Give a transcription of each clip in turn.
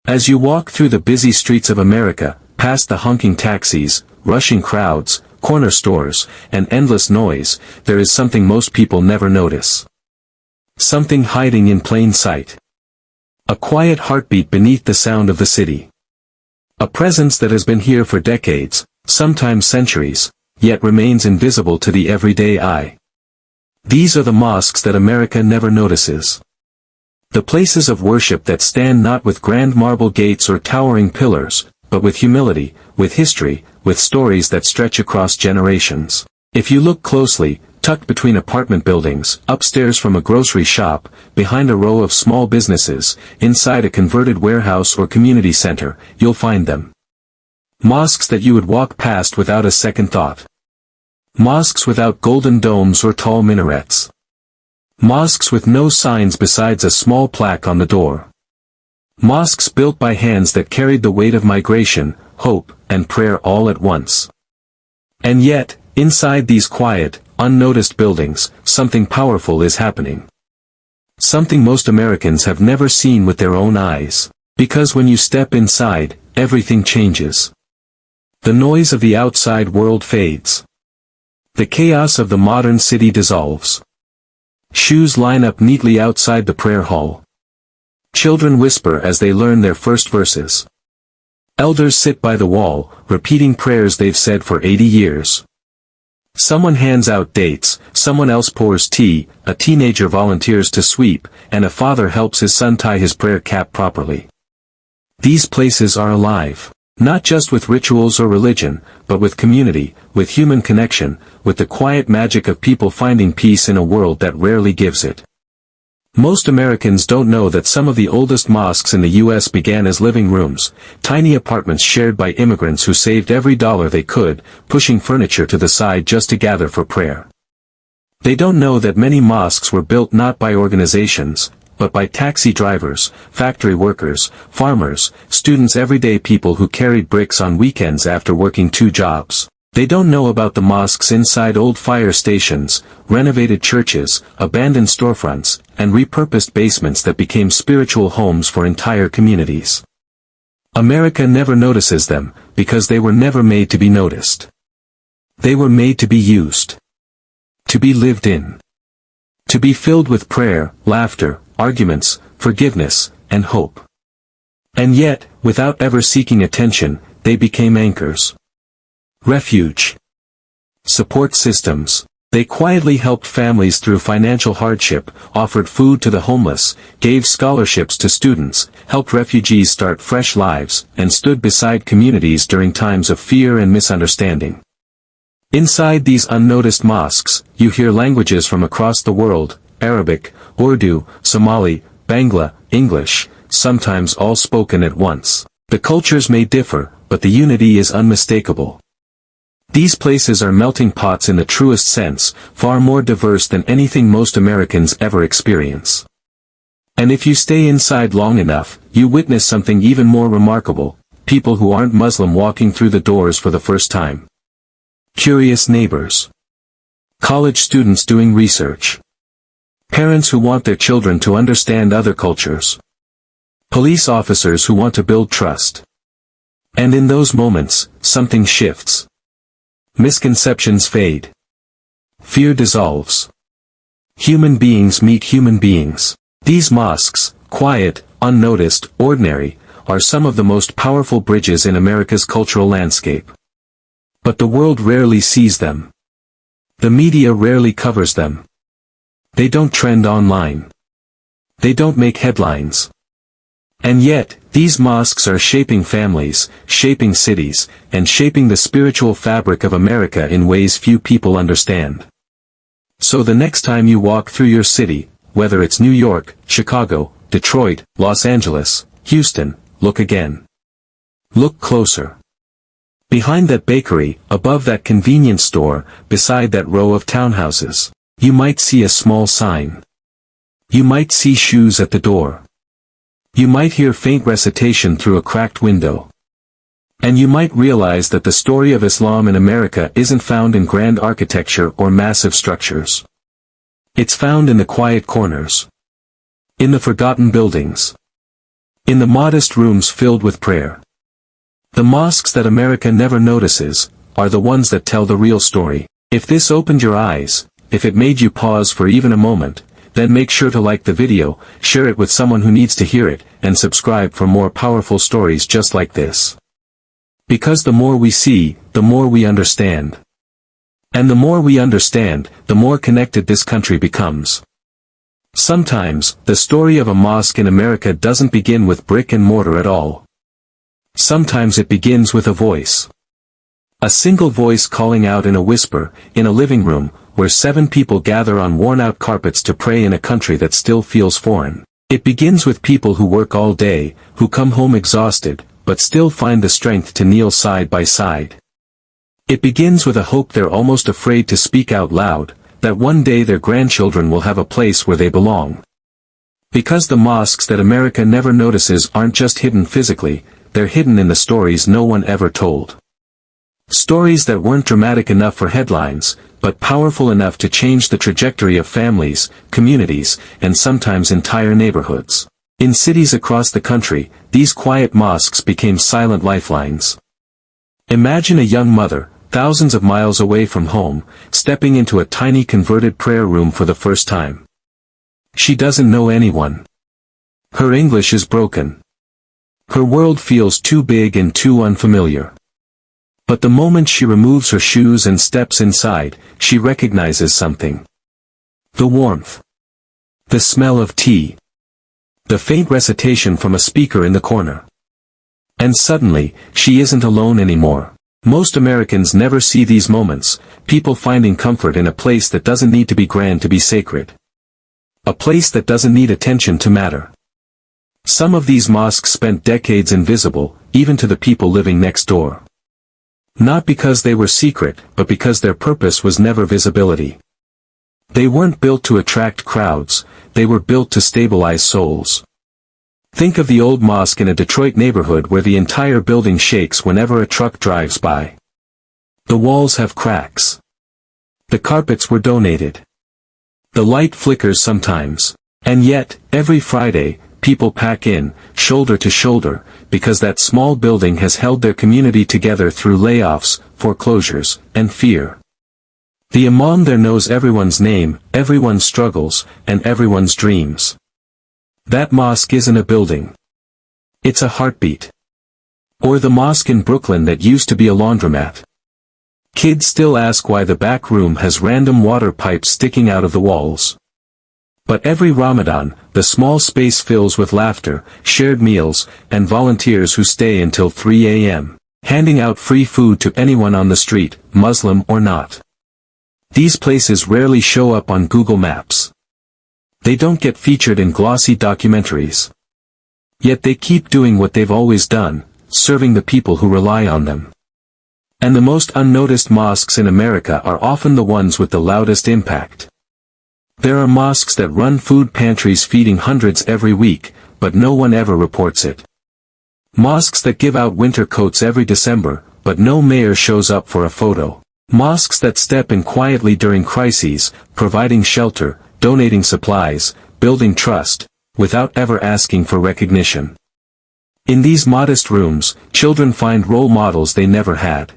As you walk through the busy streets of America, past the honking taxis, rushing crowds, corner stores, and endless noise, there is something most people never notice. Something hiding in plain sight. A quiet heartbeat beneath the sound of the city. A presence that has been here for decades, sometimes centuries, yet remains invisible to the everyday eye. These are the mosques that America never notices. The places of worship that stand not with grand marble gates or towering pillars, but with humility, with history, with stories that stretch across generations. If you look closely, tucked between apartment buildings, upstairs from a grocery shop, behind a row of small businesses, inside a converted warehouse or community center, you'll find them. Mosques that you would walk past without a second thought. Mosques without golden domes or tall minarets. Mosques with no signs besides a small plaque on the door. Mosques built by hands that carried the weight of migration, hope, and prayer all at once. And yet, inside these quiet, unnoticed buildings, something powerful is happening. Something most Americans have never seen with their own eyes. Because when you step inside, everything changes. The noise of the outside world fades. The chaos of the modern city dissolves. Shoes line up neatly outside the prayer hall. Children whisper as they learn their first verses. Elders sit by the wall, repeating prayers they've said for 80 years. Someone hands out dates, someone else pours tea, a teenager volunteers to sweep, and a father helps his son tie his prayer cap properly. These places are alive. Not just with rituals or religion, but with community, with human connection, with the quiet magic of people finding peace in a world that rarely gives it. Most Americans don't know that some of the oldest mosques in the U.S. began as living rooms, tiny apartments shared by immigrants who saved every dollar they could, pushing furniture to the side just to gather for prayer. They don't know that many mosques were built not by organizations, but by taxi drivers, factory workers, farmers, students, everyday people who carried bricks on weekends after working 2 jobs. They don't know about the mosques inside old fire stations, renovated churches, abandoned storefronts, and repurposed basements that became spiritual homes for entire communities. America never notices them, because they were never made to be noticed. They were made to be used. To be lived in. To be filled with prayer, laughter, arguments, forgiveness, and hope. And yet, without ever seeking attention, they became anchors. Refuge. Support systems. They quietly helped families through financial hardship, offered food to the homeless, gave scholarships to students, helped refugees start fresh lives, and stood beside communities during times of fear and misunderstanding. Inside these unnoticed mosques, you hear languages from across the world: Arabic, Urdu, Somali, Bangla, English, sometimes all spoken at once. The cultures may differ, but the unity is unmistakable. These places are melting pots in the truest sense, far more diverse than anything most Americans ever experience. And if you stay inside long enough, you witness something even more remarkable: people who aren't Muslim walking through the doors for the first time. Curious neighbors. College students doing research. Parents who want their children to understand other cultures. Police officers who want to build trust. And in those moments, something shifts. Misconceptions fade. Fear dissolves. Human beings meet human beings. These mosques, quiet, unnoticed, ordinary, are some of the most powerful bridges in America's cultural landscape. But the world rarely sees them. The media rarely covers them. They don't trend online. They don't make headlines. And yet, these mosques are shaping families, shaping cities, and shaping the spiritual fabric of America in ways few people understand. So the next time you walk through your city, whether it's New York, Chicago, Detroit, Los Angeles, Houston, look again. Look closer. Behind that bakery, above that convenience store, beside that row of townhouses, you might see a small sign. You might see shoes at the door. You might hear faint recitation through a cracked window. And you might realize that the story of Islam in America isn't found in grand architecture or massive structures. It's found in the quiet corners. In the forgotten buildings. in the modest rooms filled with prayer. The mosques that America never notices are the ones that tell the real story. If this opened your eyes, if it made you pause for even a moment, then make sure to like the video, share it with someone who needs to hear it, and subscribe for more powerful stories just like this. Because the more we see, the more we understand. And the more we understand, the more connected this country becomes. Sometimes, the story of a mosque in America doesn't begin with brick and mortar at all. Sometimes it begins with a voice. A single voice calling out in a whisper, in a living room, where 7 people gather on worn-out carpets to pray in a country that still feels foreign. It begins with people who work all day, who come home exhausted, but still find the strength to kneel side by side. It begins with a hope they're almost afraid to speak out loud, that one day their grandchildren will have a place where they belong. Because the mosques that America never notices aren't just hidden physically, they're hidden in the stories no one ever told. Stories that weren't dramatic enough for headlines, but powerful enough to change the trajectory of families, communities, and sometimes entire neighborhoods. In cities across the country, these quiet mosques became silent lifelines. Imagine a young mother, thousands of miles away from home, stepping into a tiny converted prayer room for the first time. She doesn't know anyone. Her English is broken. Her world feels too big and too unfamiliar. But the moment she removes her shoes and steps inside, she recognizes something. The warmth. The smell of tea. The faint recitation from a speaker in the corner. And suddenly, she isn't alone anymore. Most Americans never see these moments, people finding comfort in a place that doesn't need to be grand to be sacred. A place that doesn't need attention to matter. Some of these mosques spent decades invisible, even to the people living next door. Not because they were secret, but because their purpose was never visibility. They weren't built to attract crowds, they were built to stabilize souls. Think of the old mosque in a Detroit neighborhood where the entire building shakes whenever a truck drives by. The walls have cracks. The carpets were donated. The light flickers sometimes. And yet, every Friday, people pack in, shoulder to shoulder, because that small building has held their community together through layoffs, foreclosures, and fear. The imam there knows everyone's name, everyone's struggles, and everyone's dreams. That mosque isn't a building. It's a heartbeat. Or the mosque in Brooklyn that used to be a laundromat. Kids still ask why the back room has random water pipes sticking out of the walls. But every Ramadan, the small space fills with laughter, shared meals, and volunteers who stay until 3 a.m., handing out free food to anyone on the street, Muslim or not. These places rarely show up on Google Maps. They don't get featured in glossy documentaries. Yet they keep doing what they've always done, serving the people who rely on them. And the most unnoticed mosques in America are often the ones with the loudest impact. There are mosques that run food pantries feeding hundreds every week, but no one ever reports it. Mosques that give out winter coats every December, but no mayor shows up for a photo. Mosques that step in quietly during crises, providing shelter, donating supplies, building trust, without ever asking for recognition. In these modest rooms, children find role models they never had.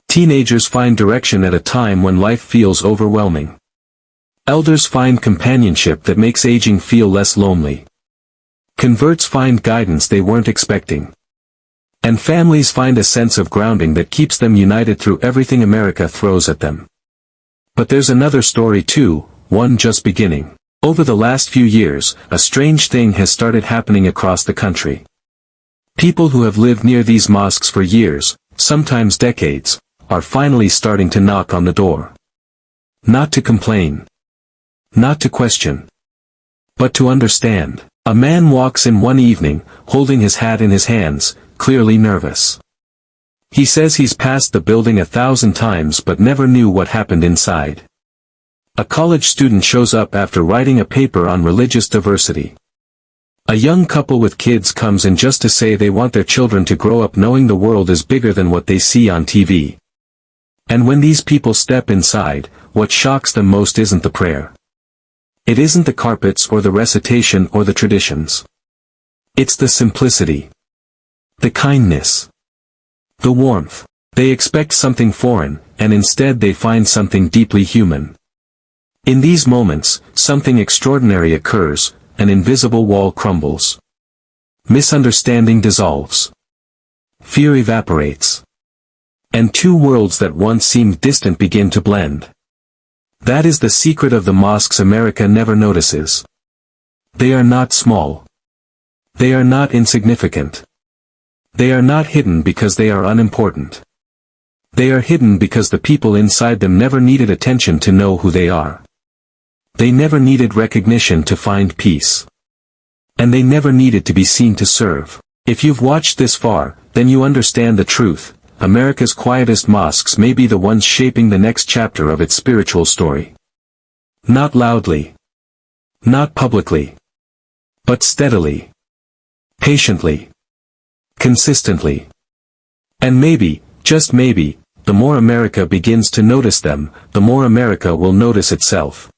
Teenagers find direction at a time when life feels overwhelming. Elders find companionship that makes aging feel less lonely. Converts find guidance they weren't expecting. And families find a sense of grounding that keeps them united through everything America throws at them. But there's another story too, one just beginning. Over the last few years, a strange thing has started happening across the country. People who have lived near these mosques for years, sometimes decades, are finally starting to knock on the door. Not to complain. Not to question. But to understand. A man walks in one evening, holding his hat in his hands, clearly nervous. He says he's passed the building 1,000 times but never knew what happened inside. A college student shows up after writing a paper on religious diversity. A young couple with kids comes in just to say they want their children to grow up knowing the world is bigger than what they see on TV. And when these people step inside, what shocks them most isn't the prayer. It isn't the carpets or the recitation or the traditions. It's the simplicity. The kindness. The warmth. They expect something foreign, and instead they find something deeply human. In these moments, something extraordinary occurs, an invisible wall crumbles. Misunderstanding dissolves. Fear evaporates. And two worlds that once seemed distant begin to blend. That is the secret of the mosques America never notices. They are not small. They are not insignificant. They are not hidden because they are unimportant. They are hidden because the people inside them never needed attention to know who they are. They never needed recognition to find peace. And they never needed to be seen to serve. If you've watched this far, then you understand the truth. America's quietest mosques may be the ones shaping the next chapter of its spiritual story. Not loudly. Not publicly. But steadily. Patiently. Consistently. And maybe, just maybe, the more America begins to notice them, the more America will notice itself.